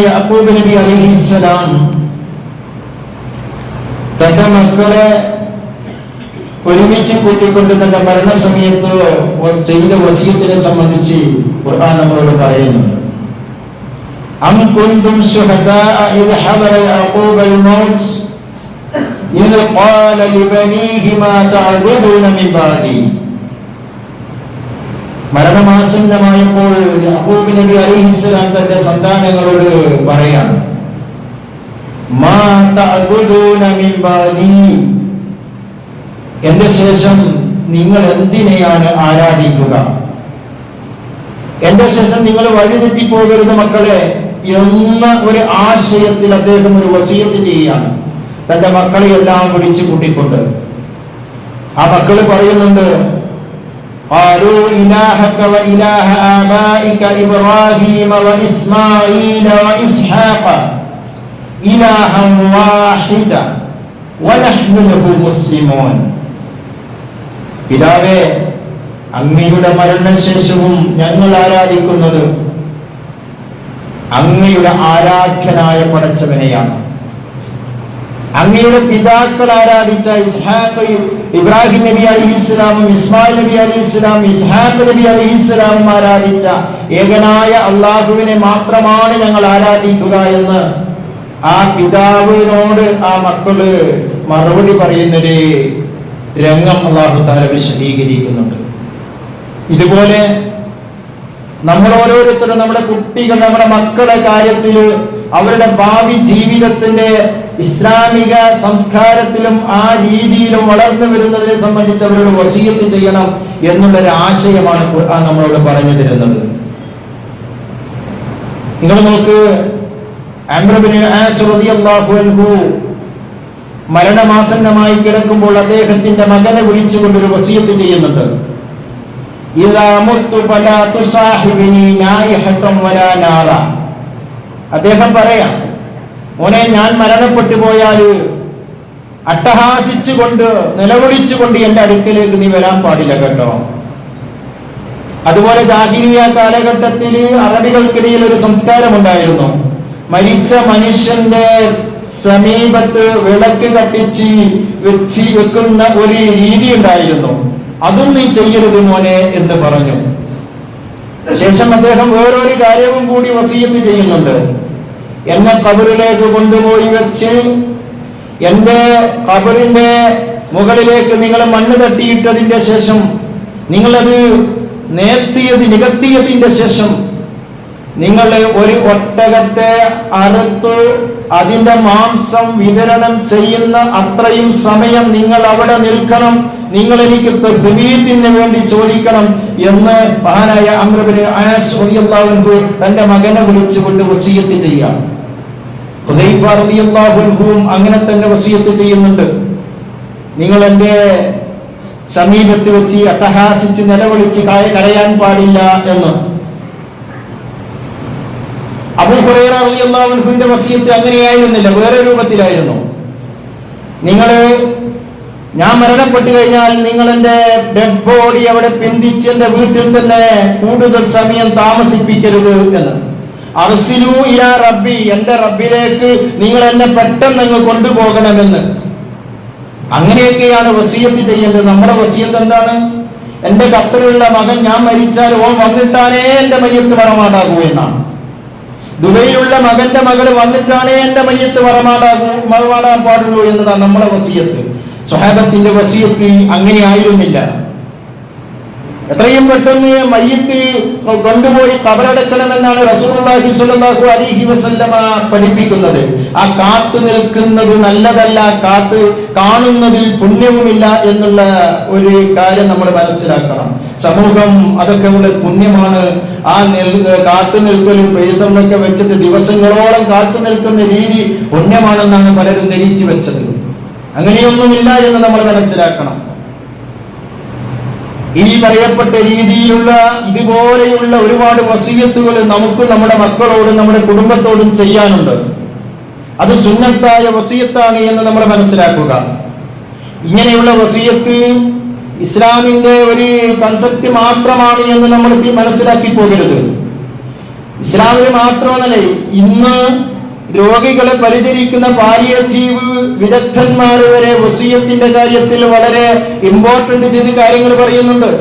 യാക്കൂബ് നബി അലൈഹിസ്സലാം തന്റെ മക്കളെ ഒരുമിച്ച് കൂട്ടിക്കൊണ്ട് തന്റെ മരണസമയത്ത് ചെയ്ത വസിയത്തിനെ സംബന്ധിച്ച് ഖുർആൻ നമ്മളോട് പറയുന്നുണ്ട്. അം കുന്തും ശുഹദാഅ ഇദ് ഹദറ യാക്കൂബൽ മൗത്ത് ഇദ് ഖാല ലിബനീഹി മാ തഅബുദൂന മിൻ ബഅദി. മരണമാസന്നമായപ്പോൾ യാക്കൂബ് നബി അലൈഹിസ്സലാം തന്റെ സന്താനങ്ങളോട് പറയാണ്, മാ തഅബുദൂന മിൻ ബഅദി, എന്റെ ശേഷം നിങ്ങൾ എന്തിനെയാണ് ആരാധിക്കുക? എന്റെ ശേഷം നിങ്ങൾ വഴിതെറ്റിപ്പോകരുത് മക്കളെ എന്ന ഒരു ആശയത്തിൽ അദ്ദേഹം ഒരു വസിയത്ത് ചെയ്യുകയാണ്, തന്റെ മക്കളെ എല്ലാം വിളിച്ചു കൂട്ടിക്കൊണ്ട്. ആ മക്കള് പറയുന്നുണ്ട്, ഖാലൂ ഇലാഹക വ ഇലാഹ ആബാഇക ഇബ്രാഹീമ വ ഇസ്മാഈല വ ഇസ്ഹാഖ ഇലാഹൻ വാഹിദ വ നഹ്നു ലഹു മുസ്ലിമൂൻ. പിതാവേ, അങ്ങയുടെ മരണശേഷവും ഞങ്ങൾ ആരാധിക്കുന്നത് അങ്ങയുടെ ആരാധ്യനായ പടച്ചവനെയാണ്. അങ്ങയുടെ പിതാക്കൾ ആരാധിച്ച ഇസ്ഹാഖ്, ഇബ്രാഹിം നബി അലൈഹിസ്സലാമും ഇസ്മായിൽ നബി അലൈഹിസ്സലാം, ഇസ്ഹാഖ് നബി അലൈഹിസ്സലാമും ആരാധിച്ച ഏകനായ അള്ളാഹുവിനെ മാത്രമാണ് ഞങ്ങൾ ആരാധിക്കുക എന്ന് ആ പിതാവിനോട് ആ മക്കള് മറുപടി പറയുന്നൊരു രംഗം അല്ലാഹു തആല വിശദീകരിക്കുന്നുണ്ട്. ഇതുപോലെ നമ്മൾ ഓരോരുത്തരും നമ്മുടെ കുട്ടികൾ, നമ്മുടെ മക്കളുടെ കാര്യത്തിൽ അവരുടെ ഭാവി ജീവിതത്തിന്റെ ഇസ്ലാമിക സംസ്കാരത്തിലും ആ രീതിയിലും വളർന്നു വരുന്നതിനെ സംബന്ധിച്ച് അവരോട് വസിയത്ത് ചെയ്യണം എന്നുള്ളൊരു ആശയമാണ് ഖുർആൻ നമ്മളോട് പറഞ്ഞു തരുന്നത്. നിങ്ങൾ നോക്ക്, അംർ ഇബ്നു ആസ് റളിയല്ലാഹു അൻഹു മരണമാസന്നമായി കിടക്കുമ്പോൾ അദ്ദേഹത്തിന്റെ മകനെ വിളിച്ചുകൊണ്ടൊരു വസിയത്ത് ചെയ്യുന്നുണ്ട്. ഇദാ മുത്തു ഫലാ തുസാഹിബിനി നായിഹതൻ വലാ നാറ. അദ്ദേഹം പറയാം, മോനെ, ഞാൻ മരണപ്പെട്ടു പോയാൽ അട്ടഹാസിച്ചുകൊണ്ട് നിലവിളിച്ചുകൊണ്ട് എന്റെ അടുക്കലേക്ക് നീ വരാൻ പാടില്ല കേട്ടോ. അതുപോലെ ജാഹിലിയ കാലഘട്ടത്തിൽ അറബികൾക്കിടയിൽ ഒരു സംസ്കാരമുണ്ടായിരുന്നു. മരിച്ച മനുഷ്യന്റെ സമീപത്ത് വിളക്ക് കത്തിച്ച് വെക്കുന്ന ഒരു രീതി ഉണ്ടായിരുന്നു. അതും നീ ചെയ്യരുത് മോനെ എന്ന് പറഞ്ഞു. ശേഷം അദ്ദേഹം വേറൊരു കാര്യവും കൂടി വസിയത്ത് ചെയ്യുന്നുണ്ട്. എന്നെ ഖബറിലേക്ക് കൊണ്ടുപോയി വെച്ച് എന്റെ ഖബറിന്റെ മുകളിലേക്ക് നിങ്ങൾ മണ്ണ് തട്ടിയിട്ടതിന്റെ ശേഷം, നിങ്ങളത് നികത്തിയതിന്റെ ശേഷം നിങ്ങൾ ഒരു ഒട്ടകത്തെ അറുത്ത് അതിന്റെ മാംസം വിതരണം ചെയ്യുന്ന അത്രയും സമയം നിങ്ങൾ അവിടെ നിൽക്കണം, നിങ്ങൾ എനിക്ക് തഹ്ബീത്തിന് വേണ്ടി ചോദിക്കണം എന്ന് മഹാനായ അംർ ഇബ്നു ആസ് റളിയല്ലാഹു അൻഹു തന്റെ മകനെ വിളിച്ചുകൊണ്ട് വസിയത്ത് ചെയ്യാം. ഹുദൈഫ റളിയല്ലാഹു അൻഹുവും അങ്ങനെ തന്നെ വസിയത്ത് ചെയ്യുന്നുണ്ട്. നിങ്ങൾ എന്റെ സമീപത്ത് വെച്ച് അട്ടഹാസിച്ച് നിലവിളിച്ച് കരയാൻ പാടില്ല എന്ന്. അബൂ ഹുറൈറ റളിയല്ലാഹു അൻഹുവിന്റെ വസിയത്ത് അങ്ങനെയായിരുന്നില്ല, വേറെ രൂപത്തിലായിരുന്നു. ഞാൻ മരണപ്പെട്ടു കഴിഞ്ഞാൽ നിങ്ങൾ എന്റെ ഡെഡ് ബോഡി അവിടെ പിന്തിച്ച് എന്റെ വീട്ടിൽ തന്നെ കൂടുതൽ സമയം താമസിപ്പിക്കരുത് എന്ന്. അർസിലൂ ഇലാ റബ്ബി, എന്റെ റബ്ബിലേക്ക് നിങ്ങൾ എന്നെ പെട്ടെന്ന് കൊണ്ടുപോകണമെന്ന്. അങ്ങനെയൊക്കെയാണ് വസിയത്ത് ചെയ്യേണ്ടത്. നമ്മുടെ വസിയത്ത് എന്താണ്? എന്റെ ഖത്തറിലുള്ള മകൻ ഞാൻ മരിച്ചാൽ ഓൻ വന്നിട്ടാണേ എന്റെ മയ്യത്ത് മറമാടാകൂ എന്നാണ്. ദുബൈയിലുള്ള മകന്റെ മകള് വന്നിട്ടാണേ എന്റെ മയ്യത്ത് മറമാടാൻ പാടുള്ളൂ എന്നതാണ് നമ്മുടെ വസിയത്ത്. സ്വഹാബത്തിന്റെ വസിയത്ത് അങ്ങനെ ആയിരുന്നില്ല. എത്രയും പെട്ടെന്ന് മയ്യത്ത് കൊണ്ടുപോയി ഖബറടക്കണമെന്നാണ് റസൂലുള്ളാഹി സ്വല്ലല്ലാഹു അലൈഹി വസല്ലമ പഠിപ്പിക്കുന്നത്. ആ കാത്തു നിൽക്കുന്നത് നല്ലതല്ല, കാത്ത് കാണുന്നതിൽ പുണ്യവുമില്ല എന്നുള്ള ഒരു കാര്യം നമ്മൾ മനസ്സിലാക്കണം. സമൂഹം അതൊക്കെ വളരെ പുണ്യമാണ്. ആ കാത്തു നിൽക്കലും ഫ്രീസറിലൊക്കെ വെച്ചിട്ട് ദിവസങ്ങളോളം കാത്തു നിൽക്കുന്ന രീതി പുണ്യമാണെന്നാണ് പലരും ധരിച്ചു വെച്ചത്. അങ്ങനെയൊന്നുമില്ല എന്ന് നമ്മൾ മനസ്സിലാക്കണം. ഈ പറയപ്പെട്ട രീതിയിലുള്ള ഇതുപോലെയുള്ള ഒരുപാട് വസിയത്തുകൾ നമുക്ക് നമ്മുടെ മക്കളോടും നമ്മുടെ കുടുംബത്തോടും ചെയ്യാനുണ്ട്. അത് സുന്നത്തായ വസിയത്താണ് എന്ന് നമ്മൾ മനസ്സിലാക്കുക. ഇങ്ങനെയുള്ള വസിയത്ത് ഇസ്ലാമിന്റെ ഒരു കൺസെപ്റ്റ് മാത്രമാണ് എന്ന് നമ്മൾ മനസ്സിലാക്കി പോകരുത്. ഇസ്ലാമിൽ മാത്രമല്ല, ഇന്ന് രോഗികളെ പരിചരിക്കുന്ന പാലിയേറ്റീവ് വിദഗ്ധന്മാർ വരെ വസിയത്തിന്റെ കാര്യത്തിൽ വളരെ ഇമ്പോർട്ടന്റ് ചെയ്ത കാര്യങ്ങൾ പറയുന്നുണ്ട്.